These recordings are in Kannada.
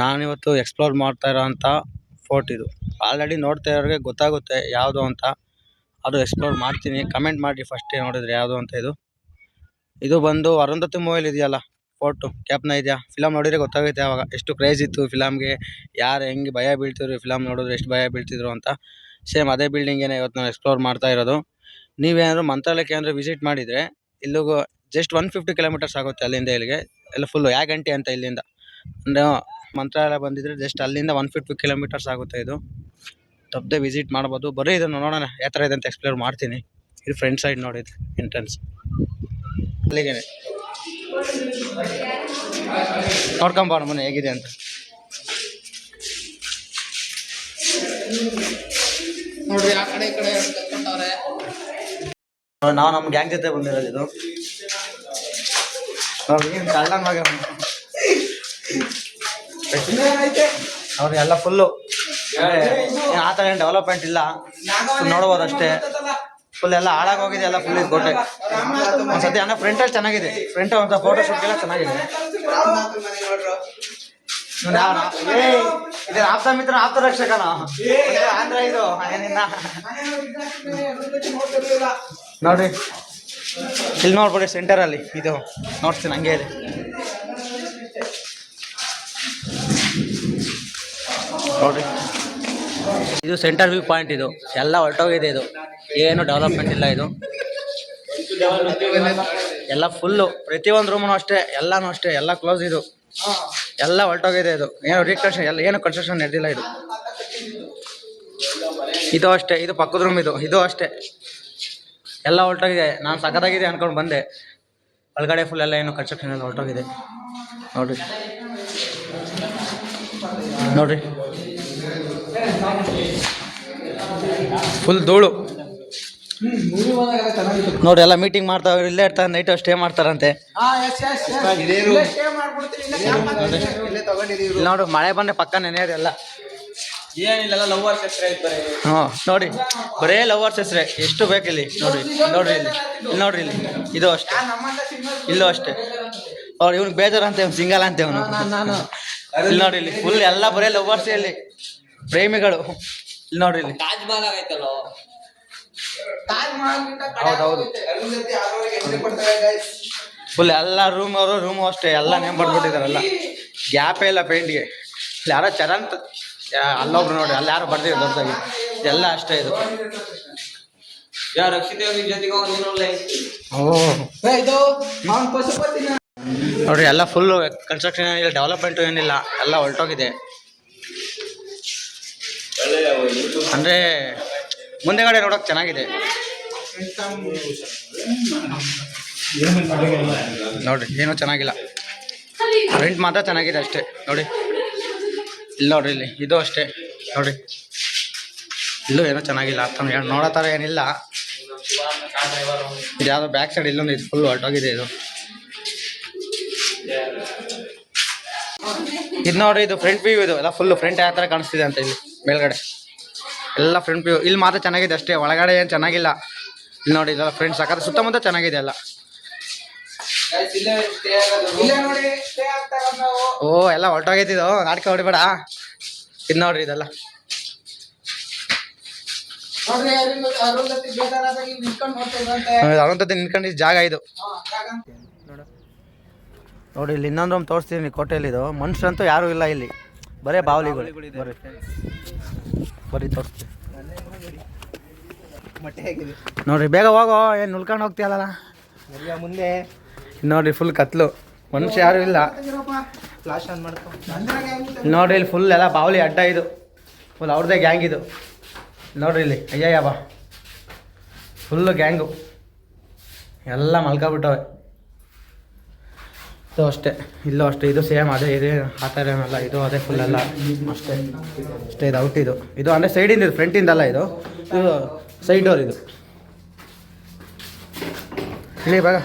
ನಾನಿವತ್ತು ಎಕ್ಸ್ಪ್ಲೋರ್ ಮಾಡ್ತಾ ಇರೋಂಥ ಫೋರ್ಟ್ ಇದು. ಆಲ್ರೆಡಿ ನೋಡ್ತಾ ಇರೋರಿಗೆ ಗೊತ್ತಾಗುತ್ತೆ ಯಾವುದು ಅಂತ. ಅದು ಎಕ್ಸ್ಪ್ಲೋರ್ ಮಾಡ್ತೀನಿ. ಕಮೆಂಟ್ ಮಾಡಿ ಫಸ್ಟೇ ನೋಡಿದ್ರೆ ಯಾವುದು ಅಂತ. ಇದು ಬಂದು ಅರುಂಧತಿ ಮೂವಿಯಲ್ಲಿ ಇದೆಯಲ್ಲ ಫೋರ್ಟು, ಕ್ಯಾಪ್ನ ಇದೆಯಾ, ಫಿಲಮ್ ನೋಡಿದರೆ ಗೊತ್ತಾಗುತ್ತೆ ಆವಾಗ ಎಷ್ಟು ಕ್ರೇಜ್ ಇತ್ತು ಫಿಲಮ್ಗೆ, ಯಾರು ಹೆಂಗೆ ಭಯ ಬೀಳ್ತಿದ್ರು ಫಿಲಮ್ ನೋಡಿದ್ರೆ, ಎಷ್ಟು ಭಯ ಬೀಳ್ತಿದ್ರು ಅಂತ. ಸೇಮ್ ಅದೇ ಬಿಲ್ಡಿಂಗೇನೆ ಇವತ್ತು ನಾವು ಎಕ್ಸ್ಪ್ಲೋರ್ ಮಾಡ್ತಾ ಇರೋದು. ನೀವೇನಾದ್ರು ಮಂತ್ರಾಲಯಕ್ಕೆ ಏನಾದರೂ ವಿಸಿಟ್ ಮಾಡಿದರೆ ಇಲ್ಲಿಗೂ ಜಸ್ಟ್ 150 ಕಿಲೋಮೀಟರ್ಸ್ ಆಗುತ್ತೆ ಅಲ್ಲಿಂದ ಇಲ್ಲಿಗೆ. ಎಲ್ಲ ಫುಲ್ಲು ಯಾಗಂಟಿ ಅಂತ ಇಲ್ಲಿಂದ. ಅಂದರೆ ಮಂತ್ರಾಲಯ ಬಂದಿದ್ರೆ ಜಸ್ಟ್ ಅಲ್ಲಿಂದ 150 ಕಿಲೋಮೀಟರ್ಸ್ ಆಗುತ್ತೆ. ಇದು ತಪ್ಪದೆ ವಿಸಿಟ್ ಮಾಡ್ಬೋದು. ಬರೀ ಇದನ್ನು ನೋಡೋಣ ಯಾವ ಥರ ಇದೆ ಅಂತ ಎಕ್ಸ್ಪ್ಲೋರ್ ಮಾಡ್ತೀನಿ. ಇದು ಫ್ರಂಟ್ ಸೈಡ್ ನೋಡಿದ್ದು ಎಂಟ್ರೆನ್ಸ್ ಅಲ್ಲಿಗೇನೆ. ನೋಡ್ಕೊಂಬಾರ ಮನೆ ಹೇಗಿದೆ ಅಂತ. ನೋಡ್ರಿ ಆ ಕಡೆ ಈ ಕಡೆ ಕಟ್ಕೊಂಡವ್ರೆ. ನಾವು ನಮ್ಮ ಗ್ಯಾಂಗ್ ಜೊತೆ ಬಂದಿರೋದು. ಇದು ಅವ್ರು ಎಲ್ಲ ಫುಲ್ಲು ಆ ಥರ ಏನು ಡೆವಲಪ್ಮೆಂಟ್ ಇಲ್ಲ, ನೋಡ್ಬೋದು ಅಷ್ಟೇ. ಫುಲ್ ಎಲ್ಲ ಹಾಳಾಗೋಗಿದೆ, ಎಲ್ಲ ಫುಲ್ ಇದು ಕೋಟೆ. ಒಂದ್ಸತಿ ಅನ್ನೋ ಫ್ರಂಟಲ್ಲಿ ಚೆನ್ನಾಗಿದೆ, ಫ್ರಂಟ್ ಒಂದು ಫೋಟೋ ಶೂಟ್ಗೆಲ್ಲ ಚೆನ್ನಾಗಿದೆ. ಇದು ಆಪ್ತ ಮಿತ್ರ ಆಪ್ತ ರಕ್ಷಕನ ಆಂಧ್ರ ಇದು ಏನಿನ್ನ ನೋಡ್ರಿ. ಇಲ್ಲಿ ನೋಡ್ಬಿಡಿ ಸೆಂಟರಲ್ಲಿ ಇದು ನೋಡ್ತೀನಿ, ಹಂಗೆ ಇದೆ. ನೋಡ್ರಿ ಇದು ಸೆಂಟರ್ ವ್ಯೂ ಪಾಯಿಂಟ್. ಇದು ಎಲ್ಲ ಹೊರಟೋಗಿದೆ, ಇದು ಏನು ಡೆವಲಪ್ಮೆಂಟ್ ಇಲ್ಲ. ಇದು ಎಲ್ಲ ಫುಲ್ಲು ಪ್ರತಿಯೊಂದು ರೂಮು ಅಷ್ಟೇ, ಎಲ್ಲನೂ ಅಷ್ಟೇ, ಎಲ್ಲ ಕ್ಲೋಸ್. ಇದು ಎಲ್ಲ ಹೊರಟೋಗಿದೆ. ಇದು ಏನು ರೀಕನ್ಸ್ಟ್ರಕ್ಷನ್ ಎಲ್ಲ ಏನು ಕನ್ಸ್ಟ್ರಕ್ಷನ್ ನಡೆದಿಲ್ಲ. ಇದು ಅಷ್ಟೇ, ಇದು ಪಕ್ಕದ ರೂಮ್. ಇದು ಅಷ್ಟೇ, ಎಲ್ಲ ಹೊರಟೋಗಿದೆ. ನಾನು ಸಖತ್ತಾಗಿದೆ ಅಂದ್ಕೊಂಡು ಬಂದೆ, ಒಳಗಡೆ ಫುಲ್ ಎಲ್ಲ ಏನು ಕನ್ಸ್ಟ್ರಕ್ಷನ್ ಎಲ್ಲ ಹೊರಟೋಗಿದೆ. ನೋಡ್ರಿ ನೋಡ್ರಿ ಫುಲ್ ಧೂಳು. ನೋಡಿ ಎಲ್ಲ ಮೀಟಿಂಗ್ ಮಾಡ್ತಾವ್ರೆ, ಇಲ್ಲೇ ಇರ್ತಾರೆ, ನೈಟ್ ಸ್ಟೇ ಮಾಡ್ತಾರಂತೆ. ನೋಡು ಮಳೆ ಬಂದ್ರೆ ಪಕ್ಕ ನೆನೆಯೋದು ಎಲ್ಲ. ಏನಿಲ್ಲ ಲವರ್ಸ್ ಹೆಸರೇ ಇರ್ತಾರೆ. ನೋಡಿ ಬರೇ ಲವರ್ಸ್ ಹೆಸರೇ, ಎಷ್ಟು ಬೇಕಿಲ್ಲಿ. ನೋಡ್ರಿ ನೋಡ್ರಿ ಇಲ್ಲಿ ನೋಡ್ರಿ ಇಲ್ಲಿ ಇದು ಅಷ್ಟೇ, ಇಲ್ಲೂ ಅಷ್ಟೇ. ಅವ್ರು ಇವ್ನಿಗೆ ಬೇಜಾರಂತೆ, ಇವ್ನು ಸಿಂಗಲ್ ಅಂತೆ ಅವನು. ಇಲ್ಲಿ ನೋಡ್ರಿ ಇಲ್ಲಿ ಫುಲ್ ಎಲ್ಲ ಬರೇ ಲವರ್ಸ್, ಇಲ್ಲಿ ಪ್ರೇಮಿಗಳು. ಇಲ್ಲಿ ನೋಡ್ರಿ ಇಲ್ಲಿ ಹೌದೌದು ಫುಲ್ ಎಲ್ಲ ರೂಮ್ ಅವರು ರೂಮು ಅಷ್ಟೇ, ಎಲ್ಲ ನೇಮ್ ಬರ್ಬಿಟ್ಟಿದಾರಲ್ಲ, ಗ್ಯಾಪೇ ಇಲ್ಲ ಪೇಂಟ್ಗೆ. ಇಲ್ಲಿ ಯಾರೋ ಚರಂತ ಅಲ್ಲೊಬ್ರು ನೋಡಿ, ಅಲ್ಲಿ ಯಾರು ಬರ್ತೀವಿ ದೊಡ್ಡದಾಗಿ, ಎಲ್ಲ ಅಷ್ಟೇ. ಇದು ನೋಡ್ರಿ ಎಲ್ಲ ಫುಲ್ಲು ಕನ್ಸ್ಟ್ರಕ್ಷನ್ ಏನಿಲ್ಲ, ಡೆವಲಪ್ಮೆಂಟು ಏನಿಲ್ಲ, ಎಲ್ಲ ಹೊರಟೋಗಿದೆ. ಅಂದರೆ ಮುಂದೆಗಡೆ ನೋಡೋಕೆ ಚೆನ್ನಾಗಿದೆ. ನೋಡ್ರಿ ಏನೂ ಚೆನ್ನಾಗಿಲ್ಲ, ಫ್ರಂಟ್ ಮಾತ್ರ ಚೆನ್ನಾಗಿದೆ ಅಷ್ಟೇ. ನೋಡಿ ಇಲ್ಲಿ ನೋಡ್ರಿ, ಇಲ್ಲಿ ಇದು ಅಷ್ಟೇ ನೋಡ್ರಿ, ಇಲ್ಲೂ ಏನೂ ಚೆನ್ನಾಗಿಲ್ಲ. ನೋಡೋ ಥರ ಏನಿಲ್ಲ. ಇದು ಯಾವುದೋ ಬ್ಯಾಕ್ ಸೈಡ್ ಇಲ್ಲೊಂದು ಇದು ಫುಲ್ ಹೊರಟೋಗಿದೆ. ಇದು ನೋಡ್ರಿ, ಇದು ಫ್ರಂಟ್ ವ್ಯೂ. ಇದು ಎಲ್ಲ ಫುಲ್ಲು ಫ್ರಂಟ್ ಯಾವ ಥರ ಕಾಣಿಸ್ತಿದೆ ಅಂತ. ಇಲ್ಲಿ ಮೇಲ್ಗಡೆ ಎಲ್ಲ ಫ್ರಂಟ್ ವ್ಯೂ, ಇಲ್ಲಿ ಮಾತ್ರ ಚೆನ್ನಾಗಿದೆ ಅಷ್ಟೇ, ಒಳಗಡೆ ಏನು ಚೆನ್ನಾಗಿಲ್ಲ. ಇಲ್ಲಿ ನೋಡಿ ಇದೆಲ್ಲ ಫ್ರಂಟ್ ಸಕ್ಕತ್ತ, ಸುತ್ತಮುತ್ತ ಚೆನ್ನಾಗಿದೆ ಎಲ್ಲ. ಓ ಎಲ್ಲ ಹೊರಟೋಗೈತಿದು, ನಾಟಕ ಹೊಡಿಬೇಡ. ಇದು ನೋಡ್ರಿ ಇದೆಲ್ಲ ಅರುಂಧತಿ ನಿಂತ್ಕೊಂಡಿದ್ದ ಜಾಗ ಇದು. ನೋಡಿ ಇಲ್ಲಿ ಇನ್ನೊಂದು ರೂಮ್ ತೋರಿಸ್ತೀನಿ ಕೋಟೆಯಲ್ಲಿ. ಇದು ಮನುಷ್ಯರಂತೂ ಯಾರೂ ಇಲ್ಲ ಇಲ್ಲಿ, ಬರೇ ಬಾವಲಿಗಳು. ಬರೀ ತೋರಿಸ್ತೀನಿ ನೋಡ್ರಿ, ಬೇಗ ಹೋಗೋ, ಏನು ನುಲ್ಕೊಂಡು ಹೋಗ್ತೀಯಲ್ಲ ಮುಂದೆ. ನೋಡ್ರಿ ಫುಲ್ ಕತ್ಲು, ಮನುಷ್ಯ ಯಾರು ಇಲ್ಲ. ನೋಡ್ರಿ ಇಲ್ಲಿ ಫುಲ್ ಎಲ್ಲ ಬಾವಲಿ ಅಡ್ಡ. ಇದು ಫುಲ್ ಅವ್ರದ್ದೇ ಗ್ಯಾಂಗ್ ಇದು. ನೋಡ್ರಿ ಇಲ್ಲಿ ಅಯ್ಯಯ್ಯ ಬಾ, ಫುಲ್ಲು ಗ್ಯಾಂಗು ಎಲ್ಲ ಮಲ್ಕೊಬಿಟ್ಟವೆ. ಇದು ಅಷ್ಟೇ, ಇಲ್ಲೂ ಅಷ್ಟೇ, ಇದು ಸೇಮ್ ಅದೇ ಇದೆ. ಆ ಥರ ಏನಲ್ಲ, ಇದು ಅದೇ ಫುಲ್ ಎಲ್ಲ ಅಷ್ಟೇ ಅಷ್ಟೇ. ಇದು ಔಟ್. ಇದು ಅಂದರೆ ಸೈಡಿಂದ, ಇದು ಫ್ರಂಟಿಂದಲ್ಲ. ಇದು ಸೈಡ್ ಡೋರ್. ಇದು ಇಲ್ಲಿ ಬಾಗ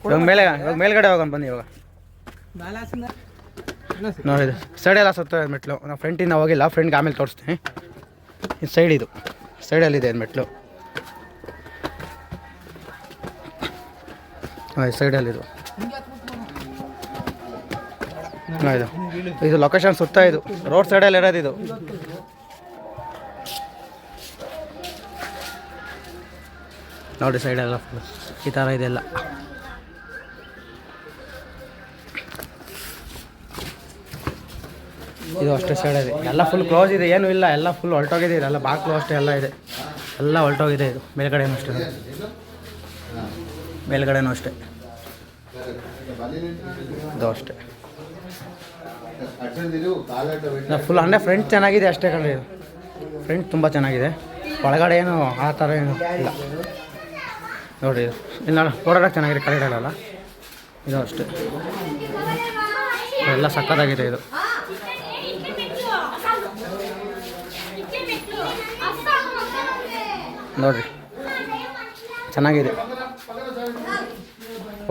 ಇವಾಗ ಮೇಲ್ಗಡೆ ಹೋಗೋಣ ಬನ್ನಿ. ಇವಾಗ ನೋಡಿದ್ದು ಸೈಡೆಲ್ಲ ಸುತ್ತ ಮೆಟ್ಲು. ನಾವು ಫ್ರಂಟಿಂದ ಹೋಗಿಲ್ಲ, ಫ್ರಂಟ್ಗೆ ಆಮೇಲೆ ತೋರಿಸ್ತೀನಿ. ಇದು ಸೈಡ್, ಇದು ಸೈಡಲ್ಲಿದೆ ಮೆಟ್ಲು. ಸೈಡಲ್ಲಿದು ಇದು ಲೊಕೇಶನ್ ಸುತ್ತ ಇದು ರೋಡ್ ಸೈಡಲ್ಲಿ ಇರೋದು ಇದು. ನೋಡಿ ಸೈಡೆಲ್ಲ ಫುಲ್ ಈ ಥರ ಇದೆಲ್ಲ. ಇದು ಅಷ್ಟೇ ಸೈಡ್ ಇದೆ, ಎಲ್ಲ ಫುಲ್ ಕ್ಲೋಸ್ ಇದೆ, ಏನೂ ಇಲ್ಲ, ಎಲ್ಲ ಫುಲ್ ಹೊರಟೋಗಿದೆ. ಇದೆಲ್ಲ ಬಾಕ್ಲು ಅಷ್ಟೇ ಎಲ್ಲ ಇದೆ, ಎಲ್ಲ ಹೊರಟೋಗಿದೆ. ಇದು ಮೇಲ್ಗಡೆನೂ ಅಷ್ಟೇ, ಮೇಲ್ಗಡೆನೂ ಅಷ್ಟೇ, ಇದು ಅಷ್ಟೇ ಫುಲ್. ಅಂದರೆ ಫ್ರಂಟ್ ಚೆನ್ನಾಗಿದೆ ಅಷ್ಟೇ ಕಣ್ರಿ, ಇದು ಫ್ರಂಟ್ ತುಂಬ ಚೆನ್ನಾಗಿದೆ. ಒಳಗಡೆ ಏನು ಆ ಥರ ಏನು ಇಲ್ಲ ನೋಡಿ. ಇಲ್ಲ ಓಡಾಡೋಕೆ ಚೆನ್ನಾಗಿದೆ ಕಡೆಗಳೆಲ್ಲ, ಇದು ಅಷ್ಟೇ ಎಲ್ಲ ಸಕ್ಕತ್ತಾಗಿದೆ ಇದು. ನೋಡಿರಿ ಚೆನ್ನಾಗಿದೆ.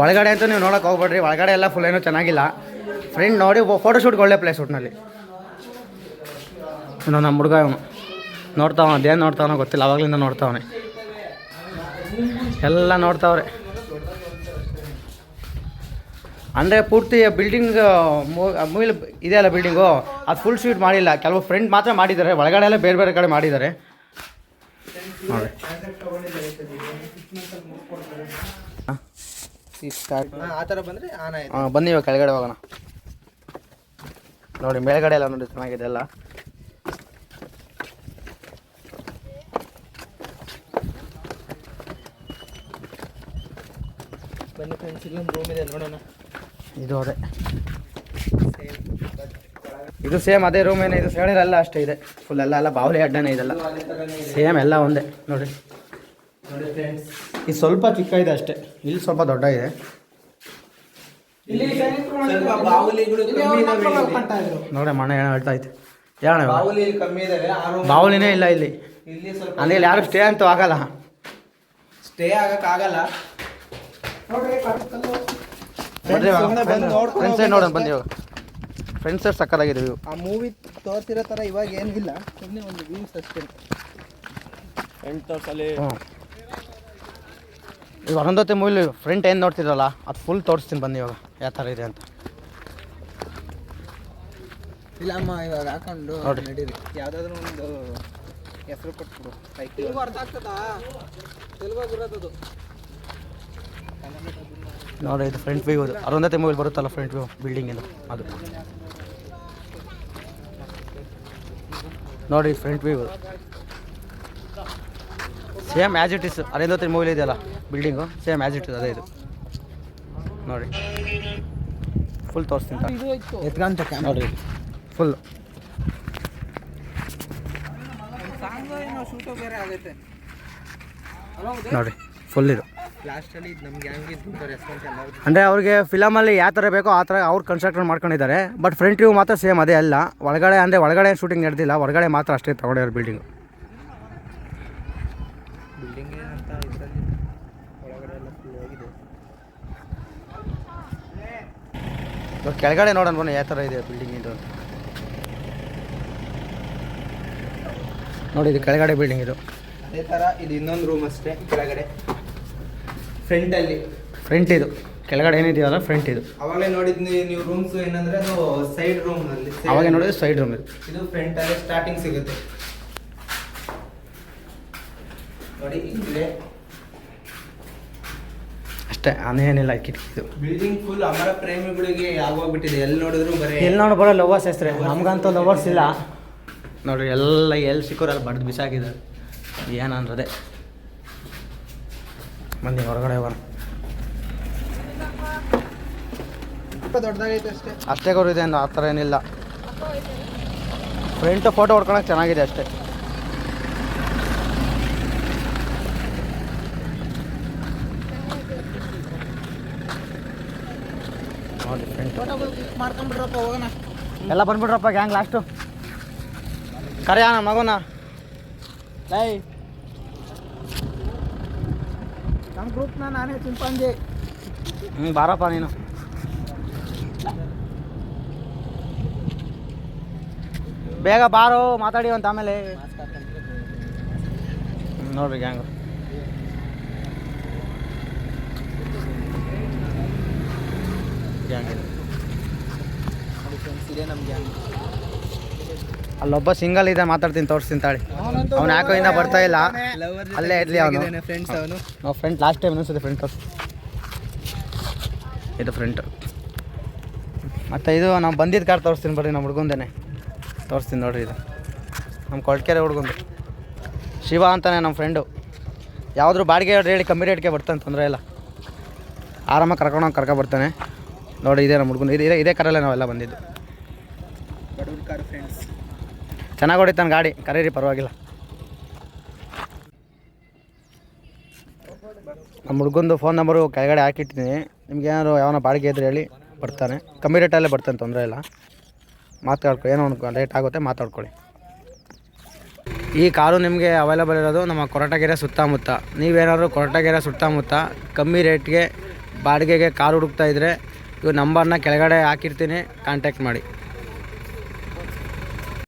ಒಳಗಡೆ ಅಂತೂ ನೀವು ನೋಡೋಕೆ ಹೋಗ್ಬೇಡ್ರಿ, ಒಳಗಡೆ ಎಲ್ಲ ಫುಲ್ ಏನೂ ಚೆನ್ನಾಗಿಲ್ಲ. ಫ್ರೆಂಡ್ ನೋಡಿ ಫೋಟೋಶೂಟ್ಗೆ ಒಳ್ಳೆ ಪ್ಲೇಸ್ ಒಟ್ಟಿನಲ್ಲಿ. ಇನ್ನೊಂದು ನಮ್ಮ ಹುಡುಗ ಇವನು ನೋಡ್ತಾವ, ಅದೇನು ನೋಡ್ತಾವನೋ ಗೊತ್ತಿಲ್ಲ, ಆವಾಗಲಿಂದ ನೋಡ್ತಾವನೆ, ಎಲ್ಲ ನೋಡ್ತಾವ್ರೆ. ಅಂದರೆ ಪೂರ್ತಿ ಬಿಲ್ಡಿಂಗ್ ಮೂವಿಲಿ ಇದೆಯಲ್ಲ ಬಿಲ್ಡಿಂಗು, ಅದು ಫುಲ್ ಶೂಟ್ ಮಾಡಿಲ್ಲ, ಕೆಲವು ಫ್ರೆಂಡ್ ಮಾತ್ರ ಮಾಡಿದ್ದಾರೆ, ಒಳಗಡೆ ಎಲ್ಲ ಬೇರೆ ಬೇರೆ ಕಡೆ ಮಾಡಿದ್ದಾರೆ ನೋಡಿ. ಬನ್ನಿ ಇವಾಗ ಕೆಳಗಡೆ ಹೋಗೋಣ. ನೋಡಿ ಮೇಲ್ಗಡೆ ಎಲ್ಲ ನೋಡಿ ಚೆನ್ನಾಗಿದೆ ಎಲ್ಲ. ಬನ್ನಿ ಫ್ರೆಂಡ್ಸ್, ಇಲ್ಲೊಂದು ರೂಮ್ ಇದೆ ನೋಡೋಣ. ಇದು ಅದೇ, ಇದು ಸೇಮ್ ಅದೇ ರೂಮ್ ಏನೇ, ಇದು ಸೈಡಲ್ಲ ಅಷ್ಟೇ ಇದೆ ಫುಲ್, ಎಲ್ಲ ಬಾವಲಿ ಅಡ್ಡನೇ ಇದೆಲ್ಲ ಸೇಮ್ ಎಲ್ಲ ಒಂದೇ ನೋಡಿ. ನೋಡಿ ಫ್ರೆಂಡ್ಸ್, ಇದು ಸ್ವಲ್ಪ ಚಿಕ್ಕ ಇದೆ ಅಷ್ಟೇ, ಇಲ್ಲಿ ಸ್ವಲ್ಪ ದೊಡ್ಡ ಇದೆ. ನೋಡಿ ಮಣ್ಣು ಏನೋ ಹೇಳ್ತಾ ಐತೆ, ಹೇಳ ಬಾವುಲಿನೇ ಇಲ್ಲ ಇಲ್ಲಿ, ಅಂದ್ರೆ ಇಲ್ಲಿ ಯಾರು ಸ್ಟೇ ಅಂತೂ ಆಗಲ್ಲ, ಸ್ಟೇ ಆಗಕ್ಕಾಗಲ್ಲ. ಫ್ರೆಂಡ್ಸ್ ಸೈಡ್ ನೋಡೋಣ ಬನ್ನಿ ಇವಾಗ. ಫ್ರೆಂಡ್ಸ್ ಸೈಡ್ ಸಕ್ಕತ್ತಾಗಿದೆ ವ್ಯೂ. ಆ ಮೂವಿ ತೋರಿಸಿರೋ ಥರ ಇವಾಗ ಏನೂ ಇಲ್ಲ, ಸುಮ್ಮನೆ ಒಂದು ವ್ಯೂಸ್ ಅಷ್ಟೇ. ಫ್ರೆಂಡ್ ತೋರಿಸಲಿ ಇವಾಗ ಅರುಂಧತಿ ಮೂವಿಲಿ ಫ್ರಂಟ್ ಏನು ನೋಡ್ತಿದ್ರಲ್ಲ ಅದು ಫುಲ್ ತೋರಿಸ್ತೀನಿ ಬನ್ನಿ ಇವಾಗ ಯಾವ ಥರ ಇದೆ ಅಂತ. ಇಲ್ಲ ಅಮ್ಮ ಇವಾಗ ಹಾಕೊಂಡು ನಡೀರಿ, ಯಾವುದಾದ್ರೂ ಒಂದು ಹೆಸರು ಕೊಟ್ಬಿಡು. ಸೈಕಲ್ ಅರ್ಥ ಆಗ್ತದಾ, ತೆಲುಗಾಗಿರೋದು ನೋಡಿ. ಇದು ಫ್ರಂಟ್ ವ್ಯೂ, ಅದು ಅರುಂಧತಿ ಮೂವಿಲಿ ಬರುತ್ತಲ್ಲ ಫ್ರಂಟ್ ವ್ಯೂ ಬಿಲ್ಡಿಂಗಿಂದು, ಅದು ನೋಡಿ front view. Same as it is Arundhati ಮೂವಿಲಿ ಇದೆಯಲ್ಲ building, same as it is ಅದೇ ಇದು ನೋಡಿ. ಫುಲ್ ತೋರಿಸ್ತೀನಿ ಎತ್ಕಂತ ನೋಡಿರಿ ಫುಲ್. ನೋಡಿ ಫುಲ್ ಇದು ಲಾಸ್ಟಲ್ಲಿ ನಮ್ಗೆ ಅಂದರೆ ಅವ್ರಿಗೆ ಫಿಲಮಲ್ಲಿ ಯಾವ ಥರ ಬೇಕೋ ಆ ಥರ ಅವ್ರು ಕನ್ಸ್ಟ್ರಕ್ಷನ್ ಮಾಡ್ಕೊಂಡಿದ್ದಾರೆ. ಬಟ್ ಫ್ರಂಟ್ ವ್ಯೂ ಮಾತ್ರ ಸೇಮ್ ಅದೇ ಅಲ್ಲ. ಒಳಗಡೆ ಅಂದರೆ ಒಳಗಡೆ ಶೂಟಿಂಗ್ ನಡೆದಿಲ್ಲ, ಹೊರಗಡೆ ಮಾತ್ರ ಅಷ್ಟೇ ತಗೊಂಡಿರೋ ಬಿಲ್ಡಿಂಗು. ಬಿಲ್ಡಿಂಗ್ ಏನಂತ ಇದರಲ್ಲಿ ಒಳಗಡೆ ಎಲ್ಲ ಫುಲ್ ಆಗಿದೆ. ಇವಾಗ ಕೆಳಗಡೆ ನೋಡೋಣ ಬನ್ನಿ ಯಾವ ಥರ ಇದೆ ಬಿಲ್ಡಿಂಗ್ ಇದು ನೋಡಿ. ಇದು ಕೆಳಗಡೆ ಬಿಲ್ಡಿಂಗ್ ಇದು ಅದೇ ಥರ. ಇದು ಇನ್ನೊಂದು ರೂಮ್ ಅಷ್ಟೇ ಕೆಳಗಡೆ ಫ್ರಂಟಲ್ಲಿ. ಫ್ರಂಟ್ ಇದು ಕೆಳಗಡೆ ಏನಿದೆಯಲ್ಲ ಫ್ರಂಟ್ ಇದು. ಅವಾಗಲೇ ನೋಡಿದ್ನಿ ನೀವು ರೂಮ್ಸ್ ಏನಂದರೆ ಅದು ಸೈಡ್ ರೂಮ್ನಲ್ಲಿ, ಅವಾಗ ನೋಡಿದ್ರೆ ಸೈಡ್ ರೂಮ್ ಇದು. ಇದು ಫ್ರಂಟಲ್ಲಿ ಸ್ಟಾರ್ಟಿಂಗ್ ಸಿಗುತ್ತೆ ನೋಡಿ. ಇಲ್ಲೇ ಅಷ್ಟೇ, ಅದೇನಿಲ್ಲ ಕಿಟಕಿದು. ಬಿಲ್ಡಿಂಗ್ ಫುಲ್ ಅಮರ ಪ್ರೇಮಿಗಳಿಗೆ ಆಗೋಗ್ಬಿಟ್ಟಿದೆ, ಎಲ್ಲಿ ನೋಡಿದ್ರು ಬರೀ ಎಲ್ಲಿ ನೋಡಿ ಬರೋ ಲವರ್ಸ್ ಹೆಸರೇ. ನಮ್ಗಂತೂ ಲವರ್ಸ್ ಇಲ್ಲ ನೋಡಿರಿ, ಎಲ್ಲ ಎಲ್ಲಿ ಸಿಕ್ಕೋರೆಲ್ಲ ಬಡ್ದು ಬಿಸಾಕಿದ್ದಾರೆ. ಏನಂದ್ರೆ ಮಂದಿ ಹೊರಗಡೆ ಹೋಗೋಣ. ದೊಡ್ಡದಾಗೈತೆ ಅಷ್ಟೇ, ಅಷ್ಟೇ ಇದೆ ಆ ಥರ ಏನಿಲ್ಲ. ಫ್ರಂಟ್ ಫೋಟೋ ಹೊಡ್ಕೊಳಕ್ಕೆ ಚೆನ್ನಾಗಿದೆ ಅಷ್ಟೇ. ನೋಡಿ ಫ್ರಂಟ್ ಮಾಡ್ಕೊಂಡ್ಬಿಡ್ರಪ್ಪ, ಹೋಗೋಣ ಎಲ್ಲ ಬಂದ್ಬಿಡ್ರಪ್ಪ ಗ್ಯಾಂಗ್ ಲಾಸ್ಟು. ಕರೆಯ ನಮ್ಮ ಮಗುನ ಲೈ ನಮ್ಮ ಗ್ರೂಪ್ನ ನಾನೇ ಚಿಂಪಾಂಜಿ. ಬಾರಪ್ಪ ನೀನು. ಬೇಗ ಬಾರೋ ಮಾತಾಡಿ ಅಂತ ಆಮೇಲೆ ನೋಡ್ರಿ ಗ್ಯಾಂಗು. ಗ್ಯಾಂಗ್ ಇದು. ನೋಡಿ ಫ್ರೆಂಡ್ಸ್, ಇದೇ ನಮ್ಮ ಗ್ಯಾಂಗ್. ಅಲ್ಲೊಬ್ಬ ಸಿಂಗಲ್ ಇದೆ, ಮಾತಾಡ್ತೀನಿ, ತೋರಿಸ್ತೀನಿ ತಾಳಿ. ಅವ್ನು ಯಾಕೋ ಇನ್ನೂ ಬರ್ತಾ ಇಲ್ಲ, ಅಲ್ಲೇ ಇರಲಿ ಅವನು. ಫ್ರೆಂಡ್ಸ್ ಅವನು ನಾವು ಫ್ರೆಂಟ್ ಲಾಸ್ಟ್ ಟೈಮ್ ಅನಿಸುತ್ತೆ ಫ್ರೆಂಟ್ ತೋರಿಸಿ. ಇದು ಫ್ರೆಂಟು. ಮತ್ತು ಇದು ನಾವು ಬಂದಿದ್ದ ಕಾರ್ ತೋರಿಸ್ತೀನಿ ಬರ್ರಿ, ನಮ್ಮ ಹುಡ್ಗಂದೇನೆ ತೋರಿಸ್ತೀನಿ ನೋಡಿರಿ. ಇದು ನಮ್ಮ ಕೊಳಕೆರೆ ಹುಡ್ಗಂದು ಶಿವ ಅಂತಾನೆ ನಮ್ಮ ಫ್ರೆಂಡು. ಯಾವುದ್ರು ಬಾಡಿಗೆ ಹೇಳಿ ಕಮ್ಮಿ ರೇಟ್ಗೆ ಬರ್ತಾನೆ, ತೊಂದರೆ ಇಲ್ಲ. ಆರಾಮಾಗಿ ಕರ್ಕೊಂಡು ಬರ್ತಾನೆ ನೋಡಿ. ಇದೇ ನಮ್ಮ ಹುಡ್ಗನ, ಇದೇ ಕಾರಲ್ಲೇ ನಾವೆಲ್ಲ ಬಂದಿದ್ದು. ಬಡವ್ರ ಕಾರ್ ಫ್ರೆಂಡ್ಸ್. ಚೆನ್ನಾಗಿ ಹೊಡಿತಾನೆ ಗಾಡಿ, ಕರೀರಿ ಪರವಾಗಿಲ್ಲ. ನಮ್ಮ ಹುಡ್ಗಂದು ಫೋನ್ ನಂಬರು ಕೆಳಗಡೆ ಹಾಕಿಟ್ಟಿದ್ದೀನಿ. ನಿಮ್ಗೆ ಏನಾದ್ರು ಯಾವನ ಬಾಡಿಗೆ ಇದ್ರೆ ಹೇಳಿ, ಬರ್ತಾನೆ. ಕಮ್ಮಿ ರೇಟಲ್ಲೇ ಬರ್ತಾನೆ, ತೊಂದರೆ ಇಲ್ಲ. ಏನೋ ಒಂದು ರೇಟ್ ಆಗುತ್ತೆ, ಮಾತಾಡ್ಕೊಳ್ಳಿ. ಈ ಕಾರು ನಿಮಗೆ ಅವೈಲೇಬಲ್ ಇರೋದು ನಮ್ಮ ಕೊರಟಗೆರೆ ಸುತ್ತಮುತ್ತ. ನೀವೇನಾದ್ರು ಕೊರಟಗೆರೆ ಸುತ್ತಮುತ್ತ ಕಮ್ಮಿ ರೇಟ್ಗೆ ಬಾಡಿಗೆಗೆ ಕಾರು ಹುಡುಕ್ತಾ ಇದ್ದರೆ ಇವು ನಂಬರ್ನ ಕೆಳಗಡೆ ಹಾಕಿರ್ತೀನಿ, ಕಾಂಟ್ಯಾಕ್ಟ್ ಮಾಡಿ.